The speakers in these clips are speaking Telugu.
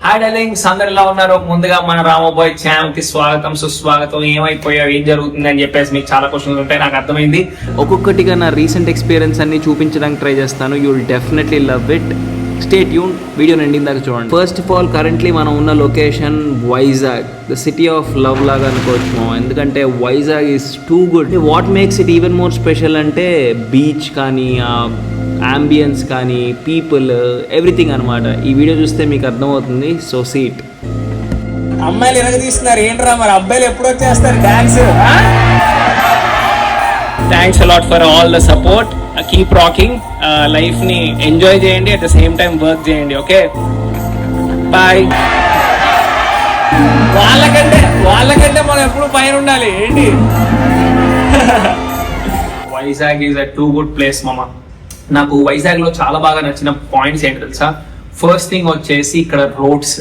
హాయ్ డార్లింగ్స్, అందరు ఎలా ఉన్నారు? ముందుగా మన రామోబాయ్ ఛానల్ కి స్వాగతం సుస్వాగతం. ఏమైపోయావు, ఏం జరుగుతుంది అని చెప్పేసి మీకు చాలా క్వశ్చన్స్ ఉంటాయి, నాకు అర్థమైంది. ఒక్కొక్కటిగా నా రీసెంట్ ఎక్స్పీరియన్స్ అన్ని చూపించడానికి ట్రై చేస్తాను. You will definitely love it. Stay tune, వీడియోని ఎండింగ్ దాకా చూడండి. ఫస్ట్ ఆఫ్ ఆల్, కరెంట్లీ మనం ఉన్న location Vizag, the city of love లాగా అనుకోవచ్చు. ఎందుకంటే Vizag is too good. What makes it even more special అంటే బీచ్ కానీ, అంబియన్స్ కానీ, పీపుల్, ఎవ్రీథింగ్ అనమాట. ఈ వీడియో చూస్తే మీకు అర్థమవుతుంది. So seat. అమ్మాయిలు ఎరగదీస్తున్నారు ఏంట్రా, మరి అబ్బాయిలు ఎప్పుడు వచ్చేస్తారు dance? Thanks a lot for all the support. Keep rocking. Life ని ఎంజాయ్ చేయండి, at the same time work చేయండి. Okay, bye. వాళ్ళకంటే మనం ఎప్పుడు పైన ఉండాలి ఏంటి? Vizag is a too good place మామ. నాకు వైజాగ్ లో చాలా బాగా నచ్చిన పాయింట్స్ ఏంటి తెలుసా? ఫస్ట్ థింగ్ వచ్చేసి ఇక్కడ రోడ్స్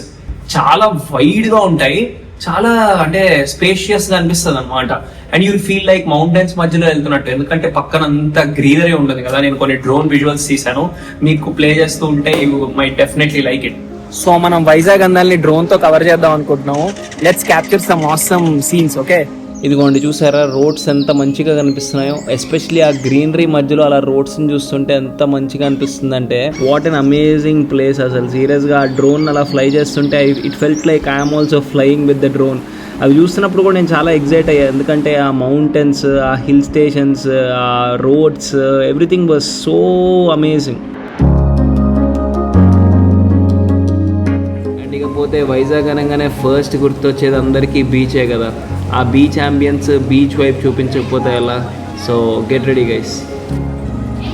చాలా వైడ్ గా ఉంటాయి, చాలా అంటే స్పేషియస్ గా అనిపిస్తుంది అనమాట. And you feel like mountains మధ్యలో వెళ్తున్నట్టు, ఎందుకంటే పక్కన అంతా గ్రీనరీ ఉంటుంది కదా. నేను కొన్ని డ్రోన్ విజువల్స్ తీసాను, మీకు ప్లే చేస్తూ ఉంటే you my definitely like it. So మనం వైజాగ్ అందాల్ని డ్రోన్ తో కవర్ చేద్దాం అనుకుంటున్నాము. Let's capture some awesome scenes. Okay, ఇదిగోండి, చూసారా రోడ్స్ ఎంత మంచిగా కనిపిస్తున్నాయో. ఎస్పెషల్లీ ఆ గ్రీనరీ మధ్యలో అలా రోడ్స్ ని చూస్తుంటే ఎంత మంచిగా అనిపిస్తుంది అంటే, వాట్ అన్ అమేజింగ్ ప్లేస్ అసలు. సీరియస్ గా ఆ డ్రోన్ అలా ఫ్లై చేస్తుంటే it felt like I'm also flying with the drone. అవి చూస్తున్నప్పుడు కూడా నేను చాలా ఎక్సైట్ అయ్యాను, ఎందుకంటే ఆ మౌంటైన్స్, ఆ హిల్ స్టేషన్స్, ఆ roads, everything was so amazing. And ఇకపోతే వైజాగ్ అనగానే ఫస్ట్ గుర్తొచ్చేది అందరికీ బీచే కదా. ఆ బీచ్ అంబియన్స్, బీచ్ వైపు చూపించకపోతే ఎలా? So get ready guys.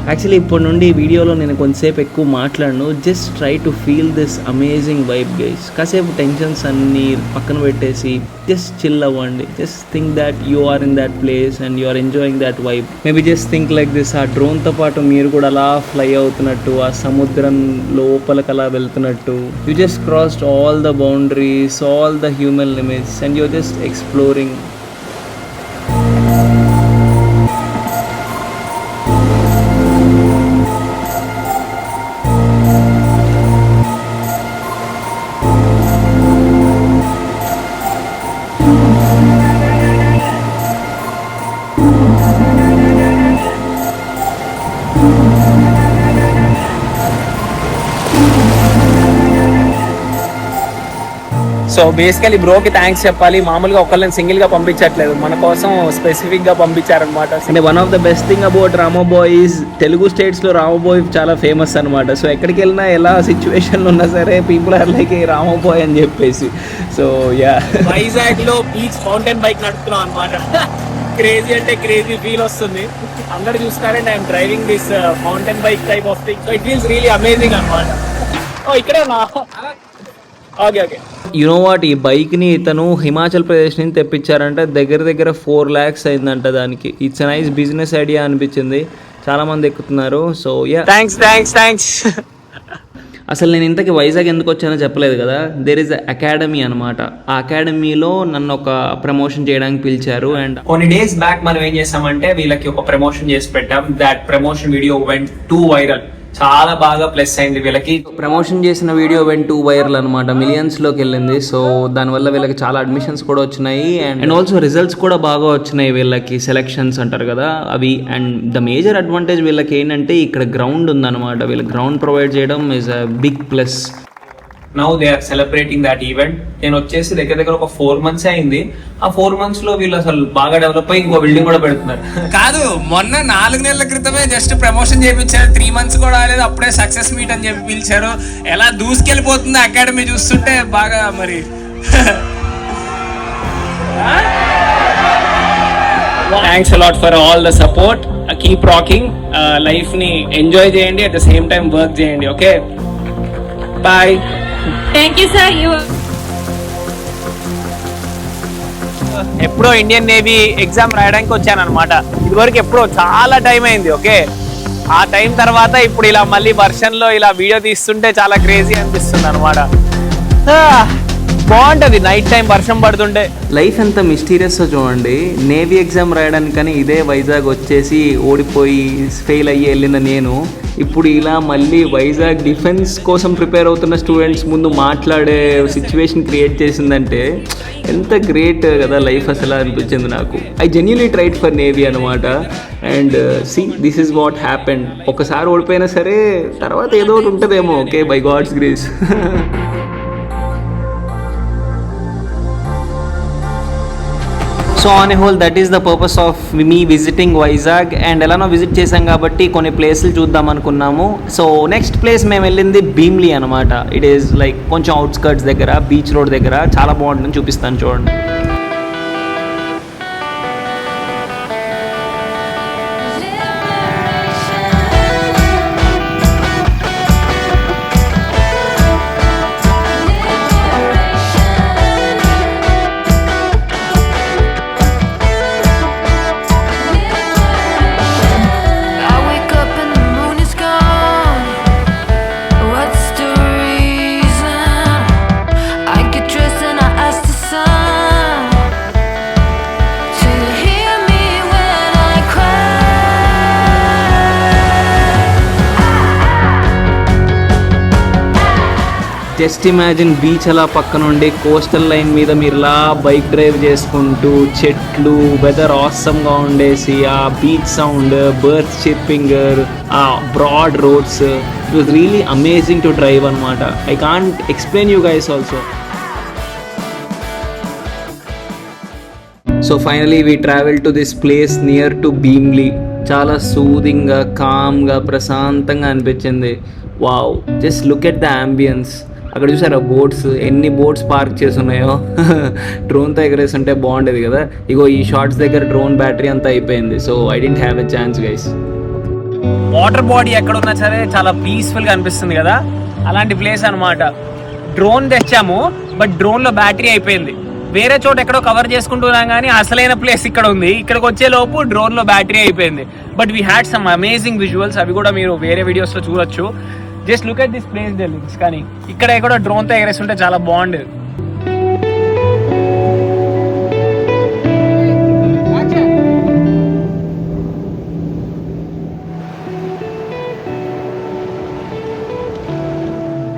Actually ఇప్పటి నుండి వీడియోలో నేను కొంతసేపు ఎక్కువ మాట్లాడను. Just try to feel this amazing vibe guys. కాసేపు టెన్షన్స్ అన్నీ పక్కన పెట్టేసి జస్ట్ చిల్ అవ్వండి. Just think that you are in that place and you are enjoying that vibe. Maybe just think like this. ఆ డ్రోన్తో పాటు మీరు కూడా అలా ఫ్లై అవుతున్నట్టు, ఆ సముద్రం లోపలికి అలా వెళ్తున్నట్టు. You just crossed all the boundaries, all the human limits and you're just exploring. So basically బ్రోకి థ్యాంక్స్ చెప్పాలి. మామూలుగా ఒకళ్ళని సింగిల్ గా పంపించట్లేదు, మన కోసం స్పెసిఫిక్ గా పంపించారనమాట. అంటే one of the best thing about Ramobai is, Telugu states లో రామోబాయ్ చాలా ఫేమస్ అనమాట. సో ఎక్కడికి వెళ్ళినా, ఎలా సిచ్యువేషన్లో ఉన్నా సరే, పీపుల్ ఆర్ లైక్ ఏ రామోబాయ్ అని చెప్పేసి. సో యా, వైజాగ్ లో బీచ్ మౌంటైన్ బైక్ నడుపుతున్నాం అనమాట. క్రేజీ అంటే క్రేజీ ఫీల్ వస్తుంది. అందరు చూస్తారంటే I'm driving this mountain bike type of thing. So it feels really amazing అనమాట. ఇక్కడే ఓకే. యు నో వాట్, ఈ బైక్ని ఇతను హిమాచల్ ప్రదేశ్ నుంచి తెప్పించారంట. దగ్గర 4 lakhs అయిందంట దానికి. ఇట్స్ నైస్ బిజినెస్ ఐడియా అనిపించింది. చాలా మంది ఎక్కుతున్నారు. So yeah, thanks. అసలు నేను ఇంతకీ వైజాగ్ ఎందుకు వచ్చానో చెప్పలేదు కదా. దేర్ ఇస్ అకాడమీ అనమాట. ఆ అకాడమీలో నన్ను ఒక ప్రమోషన్ చేయడానికి పిలిచారు. అండ్ కొన్ని డేస్ బ్యాక్ మనం ఏం చేసామంటే వీళ్ళకి ఒక ప్రమోషన్ చేసి పెట్టాం. That promotion video vent two viral. చాలా బాగా ప్లస్ అయింది వీళ్ళకి. ప్రమోషన్ చేసిన వీడియో వెంట్ 2 వైరల్ అనమాట, మిలియన్స్లోకి వెళ్ళింది. సో దానివల్ల వీళ్ళకి చాలా అడ్మిషన్స్ కూడా వచ్చినాయి. అండ్ ఆల్సో రిజల్ట్స్ కూడా బాగా వచ్చినాయి వీళ్ళకి. సెలెక్షన్స్ అంటారు కదా అవి. అండ్ ద మేజర్ అడ్వాంటేజ్ వీళ్ళకి ఏంటంటే ఇక్కడ గ్రౌండ్ ఉందన్నమాట. వీళ్ళకి గ్రౌండ్ ప్రొవైడ్ చేయడం is a big plus. Now they are celebrating that event. నేను వచ్చేసి దగ్గర ఒక 4 months అయింది. ఆ 4 months లో వీళ్ళు అసలు బాగా డెవలప్ అయ్యి ఇంకో బిల్డింగ్ కూడా పెడుతున్నారు. కాదు, మొన్న 4 నెలల క్రితమే జస్ట్ ప్రమోషన్ చేయించారు. 3 months కూడా లేదు, అప్పుడే సక్సెస్ మీట్ అని చెప్పి పిలిచారు. ఎలా దూసుకెళ్ళిపోతుంది అకాడమీ చూస్తుంటే బాగా. మరి thanks a lot for all the support. Keep rocking. Life ని ఎంజాయ్ చేయండి, at the same time work చేయండి. Okay, bye. Thank you, sir. ఎప్పుడో ఇండియన్ నేవీ ఎగ్జామ్ రాయడానికి వచ్చాను అనమాట. ఇదివరకు ఎప్పుడో చాలా టైం అయింది. ఓకే, ఆ టైం తర్వాత ఇప్పుడు ఇలా మళ్ళీ వర్షన్లో ఇలా వీడియో తీస్తుంటే చాలా క్రేజీ అనిపిస్తుంది అనమాట. బాగుంటది నైట్ టైం వర్షం పడుతుంటే. లైఫ్ ఎంత మిస్టీరియస్గా చూడండి. నేవీ ఎగ్జామ్ రాయడానికని ఇదే వైజాగ్ వచ్చేసి ఓడిపోయి ఫెయిల్ అయ్యి వెళ్ళిన నేను ఇప్పుడు ఇలా మళ్ళీ వైజాగ్ డిఫెన్స్ కోసం ప్రిపేర్ అవుతున్న స్టూడెంట్స్ ముందు మాట్లాడే సిచ్యువేషన్ క్రియేట్ చేసిందంటే ఎంత గ్రేట్ కదా లైఫ్ అసలు అనిపించింది నాకు. I genuinely tried for navy అనమాట. And see this is what happened. ఒకసారి ఓడిపోయినా సరే తర్వాత ఏదో ఒకటి ఉంటుందేమో. Okay, by God's grace. So on a whole that is the purpose of me visiting Vizag. And ఎలానో విజిట్ చేసాం కాబట్టి కొన్ని ప్లేసులు చూద్దాం అనుకున్నాము. సో నెక్స్ట్ ప్లేస్ మేము వెళ్ళింది భీమ్లీ అనమాట. ఇట్ ఈస్ లైక్ కొంచెం అవుట్స్కర్ట్స్ దగ్గర, బీచ్ రోడ్ దగ్గర. చాలా బాగుంటుంది, చూపిస్తాను చూడండి. జస్ట్ ఇమాజిన్ బీచ్ అలా పక్కన ఉండి కోస్టల్ లైన్ మీద మీరు ఇలా బైక్ డ్రైవ్ చేసుకుంటూ చెట్లు వెదర్ ఆసమ్గా ఉండేసి ఆ బీచ్ సౌండ్, బర్డ్స్ చిర్పింగ్, ఆ broad roads, it was really amazing to drive అనమాట. I can't explain you guys also. So finally we travel to this place near to Bheemili. చాలా సూదింగ్గా, కామ్గా, ప్రశాంతంగా అనిపించింది. Wow, just look at the ambience. అక్కడ చూసారా బోట్స్, ఎన్ని బోట్స్ పార్క్ చేసి ఉన్నాయో. డ్రోన్తో ఎగరేస్తుంటే బాగుండేది కదా. ఇగో ఈ షార్ట్స్ దగ్గర డ్రోన్ బ్యాటరీ అంతా అయిపోయింది. So I didn't have a chance guys. Water body ఎక్కడ ఉన్నా సరే చాలా పీస్ఫుల్గా అనిపిస్తుంది కదా, అలాంటి ప్లేస్ అనమాట. డ్రోన్ తెచ్చాము, బట్ డ్రోన్లో బ్యాటరీ అయిపోయింది. వేరే చోట ఎక్కడో కవర్ చేసుకుంటున్నాం కానీ అసలైన ప్లేస్ ఇక్కడ ఉంది. ఇక్కడికి వచ్చే లోపు డ్రోన్లో బ్యాటరీ అయిపోయింది. But we had some amazing visuals. అవి కూడా మీరు వేరే వీడియోస్లో చూడొచ్చు. Just look at this place darlings. కానీ ఇక్కడ కూడా డ్రోన్తో ఎగరేస్తుంటే చాలా బాగుండేది.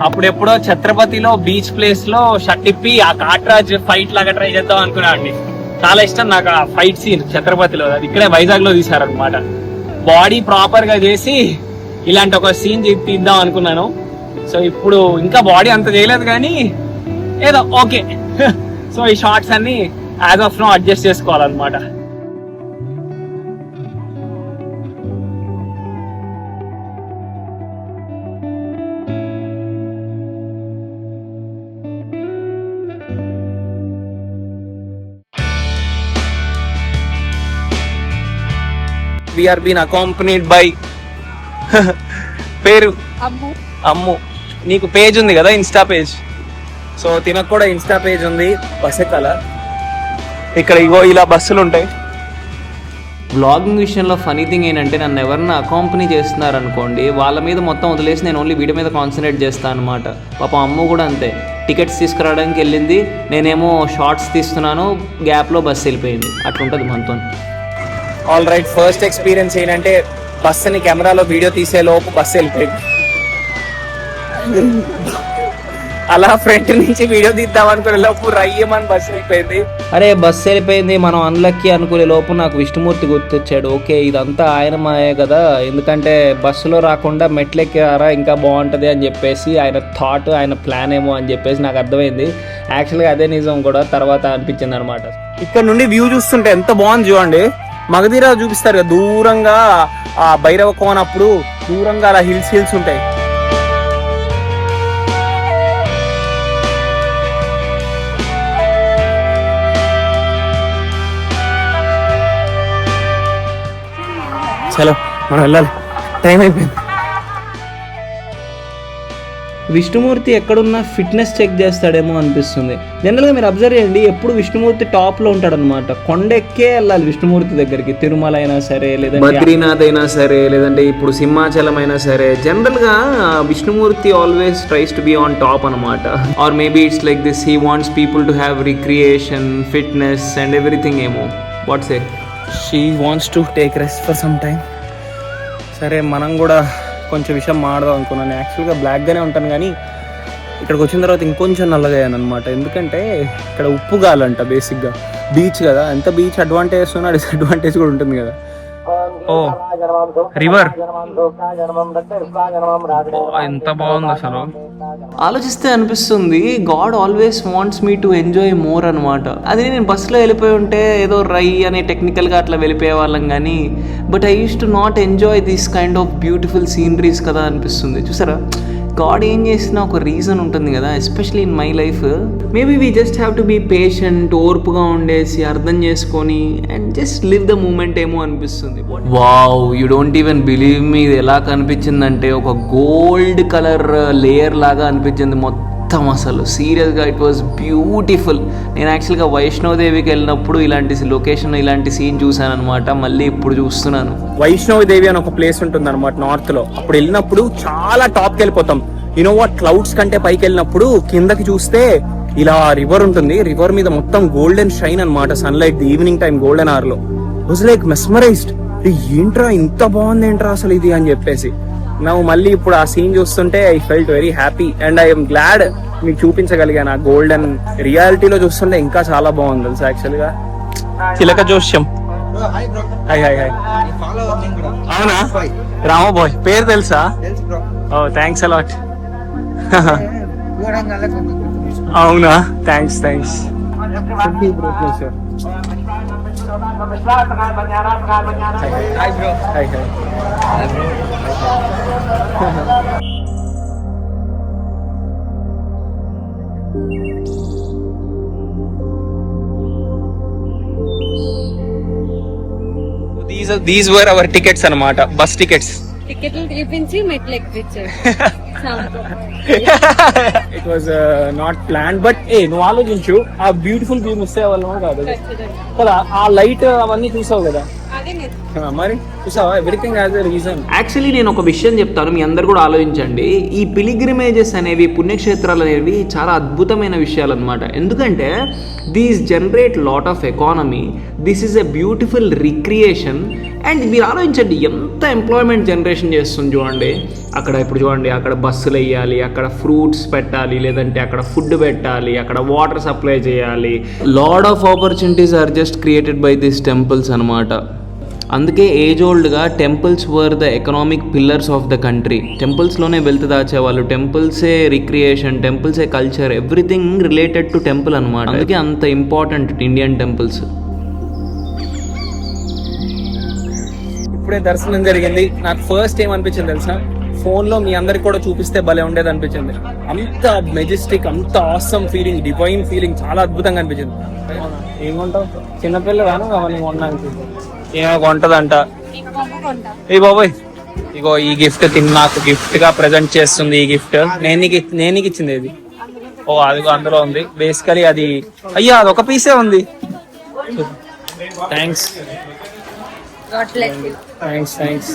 అప్పుడెప్పుడో ఛత్రపతిలో బీచ్ ప్లేస్ లో షట్టిప్పి ఆ కాట్రాజ్ ఫైట్ లాగా ట్రై చేద్దాం అనుకున్నా అండి. చాలా ఇష్టం నాకు ఆ ఫైట్ సీన్ ఛత్రపతిలో. అది ఇక్కడే వైజాగ్ లో తీశారనమాట. బాడీ ప్రాపర్ గా చేసి ఇలాంటి ఒక సీన్ తీద్దాం అనుకున్నాను. సో ఇప్పుడు ఇంకా బాడీ అంత చేయలేదు కానీ ఏదో ఓకే. సో ఈ షార్ట్స్ అన్ని యాజ్ ఆఫ్ నో అడ్జస్ట్ చేసుకోవాలన్నమాట. We are being accompanied by పేరు అమ్ము. నీకు పేజ్ ఉంది కదా, ఇన్స్టా పేజ్. సో తినకు కూడా ఇన్స్టా పేజ్ ఉంది. బస్ ఎక్కాల. ఇక్కడ ఇగో ఇలా బస్సులు ఉంటాయి. వ్లాగింగ్ విషయంలో ఫనీ థింగ్ ఏంటంటే నన్ను ఎవరన్నా అకాంపనీ చేస్తున్నారు అనుకోండి, వాళ్ళ మీద మొత్తం వదిలేసి నేను ఓన్లీ వీడియో మీద కాన్సన్ట్రేట్ చేస్తాను అనమాట. పాపం అమ్ము కూడా అంతే. టికెట్స్ తీసుకురావడానికి వెళ్ళింది, నేనేమో షార్ట్స్ తీస్తున్నాను, గ్యాప్లో బస్సు వెళ్ళిపోయింది. అట్లుంటుంది మనతో. ఆల్ రైట్, ఫస్ట్ ఎక్స్పీరియన్స్ ఏంటంటే బస్సుని కెమెరాలో వీడియో తీసే లోపు బస్సు వెళ్ళిపోయింది. అలా ఫ్రంట్ నుంచి వీడియో తీద్దాం అనుకునే లోపు రయ్యమని బస్సు వెళ్ళిపోయింది. అరే బస్సు వెళ్ళిపోయింది, మనం అన్లక్కీ అనుకునే లోపు నాకు విష్ణుమూర్తి గుర్తొచ్చాడు. ఓకే ఇదంతా ఆయన మాయే కదా, ఎందుకంటే బస్సులో రాకుండా మెట్లెక్కారా ఇంకా బాగుంటుంది అని చెప్పేసి ఆయన థాట్, ఆయన ప్లాన్ ఏమో అని చెప్పేసి నాకు అర్థమైంది. యాక్చువల్గా అదే నిజం కూడా తర్వాత అనిపించింది అనమాట. ఇక్కడ నుండి వ్యూ చూస్తుంటే ఎంత బాగుంది చూడండి. మగధీర చూపిస్తారు కదా దూరంగా, ఆ భైరవ కోన అప్పుడు దూరంగా అలా హిల్స్ ఉంటాయి. చలో మనం వెళ్ళాలి, టైం అయిపోయింది. విష్ణుమూర్తి ఎక్కడున్నా ఫిట్నెస్ చెక్ చేస్తాడేమో అనిపిస్తుంది. జనరల్గా మీరు అబ్జర్వ్ చేయండి, ఎప్పుడు విష్ణుమూర్తి టాప్లో ఉంటాడనమాట. కొండ ఎక్కే వెళ్ళాలి విష్ణుమూర్తి దగ్గరికి. తిరుమల అయినా సరే, లేదంటే బద్రీనాథ్ అయినా సరే, లేదంటే ఇప్పుడు సింహాచలం అయినా సరే, జనరల్గా Vishnumurthy always tries to be on top అనమాట. Or maybe it's like this, he wants people to have recreation, fitness and everything ఏమో. What's a she wants to take rest for some time. సరే, మనం కూడా కొంచెం విషయం మాడదాం అనుకున్నాను. యాక్చువల్గా బ్లాక్గానే ఉంటాను, కానీ ఇక్కడికి వచ్చిన తర్వాత ఇంకొంచెం నల్లగా అయ్యాను అనమాట. ఎందుకంటే ఇక్కడ ఉప్పు గాలంట. బేసిక్గా బీచ్ కదా, ఎంత బీచ్ అడ్వాంటేజ్ ఉన్నా డిసడ్వాంటేజ్ కూడా ఉంటుంది కదా. ఓ రివర్ ఎంత బాగుంది అసలు. ఆలోచిస్తే అనిపిస్తుంది, God always wants me to enjoy more అనమాట. అది నేను బస్సులో వెళ్ళిపోయి ఉంటే ఏదో రై అనే టెక్నికల్గా అట్లా వెళ్ళిపోయే వాళ్ళం, కానీ but I use to not enjoy this kind of beautiful sceneries కదా అనిపిస్తుంది. చూసారా, గాడ్ ఏం చేసినా ఒక రీజన్ ఉంటుంది కదా, especially in my life. Maybe we just have to be patient, ఓర్పుగా ఉండేసి అర్థం చేసుకొని and just live the moment ఏమో అనిపిస్తుంది. Wow, you don't even believe me, ఇది ఎలా కనిపించిందంటే ఒక గోల్డ్ కలర్ లేయర్ లాగా అనిపించింది మొత్తం. అసలు సీరియస్గా ఇట్ వాజ్ బ్యూటిఫుల్. నేను యాక్చువల్గా వైష్ణోదేవికి వెళ్ళినప్పుడు ఇలాంటి లొకేషన్, ఇలాంటి సీన్ చూసాను అనమాట. మళ్ళీ ఇప్పుడు చూస్తున్నాను. వైష్ణోదేవి అని ఒక ప్లేస్ ఉంటుంది అనమాట నార్త్ లో. అప్పుడు వెళ్ళినప్పుడు చాలా టాప్కి వెళ్ళిపోతాం. యూనో వాట్, క్లౌడ్స్ కంటే పైకి వెళ్ళినప్పుడు కిందకి చూస్తే ఇలా రివర్ ఉంటుంది. రివర్ మీద మొత్తం గోల్డెన్ షైన్ అనమాట, sunlight evening time golden hour లో. Was like mesmerised. ఏంట్రా ఇంత బాగుంది ఏంట్రా అసలు ఇది అని చెప్పేసి. ನಾವು మళ్ళీ ఇప్పుడు ఆ సీన్ చూస్తుంటే I felt very happy and I'm glad మీకు చూపించగలిగాను. ఆ గోల్డెన్ రియాలిటీలో చూస్తుంటే ఇంకా చాలా బాగుంది తెలుసు. యాక్చువల్ గా చిలక జోష్యం. Hi hi hi. అవునా, రామబాయ్ పేరు తెలుసా? Oh thanks a lot. అవునా, thanks thanks. Hi bro. Hi hi. These were our tickets అన్నమాట, బస్ టికెట్స్. టికెట్లు తీపించి మెట్లు ఎక్కించారు. It was not plan, but నువ్వు ఆలోచించు, ఆ బ్యూటిఫుల్ వ్యూ మిస్ అయ్యే వాళ్ళం కాదు కదా. ఆ లైట్ అవన్నీ చూసావు కదా, మరి చూసావా, everything has a reason. Actually నేను ఒక విషయం చెప్తాను, మీ అందరు కూడా ఆలోచించండి. ఈ పిలిగ్రిమేజెస్ అనేవి, పుణ్యక్షేత్రాలు అనేవి చాలా అద్భుతమైన విషయాలు అనమాట. ఎందుకంటే these generate lot of economy, this is a beautiful recreation. And మీరు ఆలోచించండి, ఎంత ఎంప్లాయ్మెంట్ జనరేషన్ చేస్తుంది చూడండి. అక్కడ ఇప్పుడు చూడండి, అక్కడ బస్సులు వేయాలి, అక్కడ ఫ్రూట్స్ పెట్టాలి, లేదంటే అక్కడ ఫుడ్ పెట్టాలి, అక్కడ వాటర్ సప్లై చేయాలి. Lot of opportunities are just created by this temples అనమాట. అందుకే ఏజ్ ఓల్డ్గా temples were the economic pillars of the country. టెంపుల్స్లోనే వెల్త్ దాచేవాళ్ళు, టెంపుల్సే రిక్రియేషన్, టెంపుల్సే culture, everything related to temple అనమాట. అందుకే అంత ఇంపార్టెంట్ ఇండియన్ టెంపుల్స్. ఇప్పుడే దర్శనం జరిగింది. నాకు ఫస్ట్ ఏమనిపించింది తెలుసా, ఫోన్ లో మీ అందరికి కూడా చూపిస్తే భలే ఉండేది అనిపించింది. అంత మెజెస్టిక్, అంత ఆసమ్ ఫీలింగ్, డివైన్ ఫీలింగ్, చాలా అద్భుతంగా అనిపించింది. ఏం కొంటావు, చిన్నపిల్ల రాను అవన్నీ కొనడానికి ఏమో కొంటదంట. ఏ బాబోయ్, ఇగో ఈ గిఫ్ట్ నాకు గిఫ్ట్ గా ప్రెజెంట్ చేస్తుంది. ఈ గిఫ్ట్ నేను నీకు ఇచ్చింది ఇది. ఓ అది అందులో ఉంది బేసికలీ. అది అయ్యా అది ఒక పీసే ఉంది. Thanks thanks.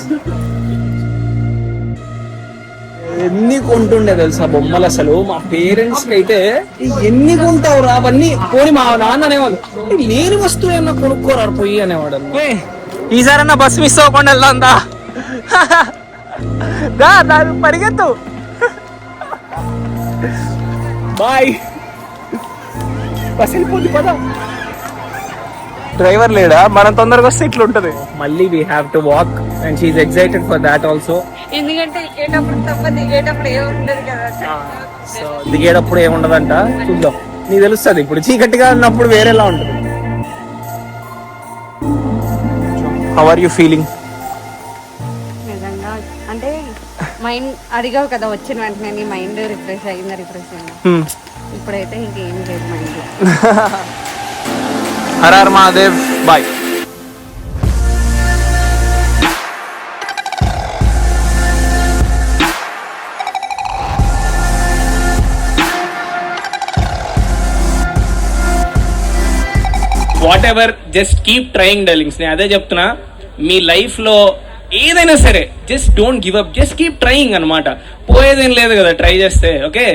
ఎన్ని కొంటుండే తెలుసా బొమ్మలు అసలు. మా పేరెంట్స్ కి అయితే ఎన్ని కొంటావు రా అవన్నీ, పోని మా నాన్న అనేవాళ్ళు లేని వస్తువు ఏమన్నా కొనుక్కోరారు పోయి అనేవాడు. ఈసారన్నా బస్సు మిస్ అవ్వకుండా వెళ్దా పరిగెత్తు. బాయ్. బస్ వెళ్ళిపోద్ది పదా. డ్రైవర్ లేడా, మనం తొందరగా వస్తే ఇట్లా ఉంటది. మళ్ళీ we have to walk and she is excited for that also. ఎందుకంటే ఎక్కేటప్పుడు తప్ప దిగేటప్పుడు ఏముండదు కదా. సో దిగేటప్పుడు ఏముండదంట, చూద్దాం. నీకు తెలుస్తుంది ఇప్పుడు చీకటిగా ఉన్నప్పుడు వేరేలా ఉంటుంది. How are you feeling? నిజంగా అంటే మైండ్ అడిగావు కదా, వచ్చిన వెంటనే నీ మైండ్ రిఫ్రెష్ అయిందా? రిఫ్రెష్ అయిందా? ఇప్పుడైతే ఇంకేం లేదు mind. Har Har Mahadev. Bye. Whatever, just keep trying darlings. నేను అదే చెప్తున్నా, మీ లైఫ్లో ఏదైనా సరే just don't give up, just keep trying అనమాట. పోయేదేం లేదు కదా ట్రై చేస్తే. ఓకే,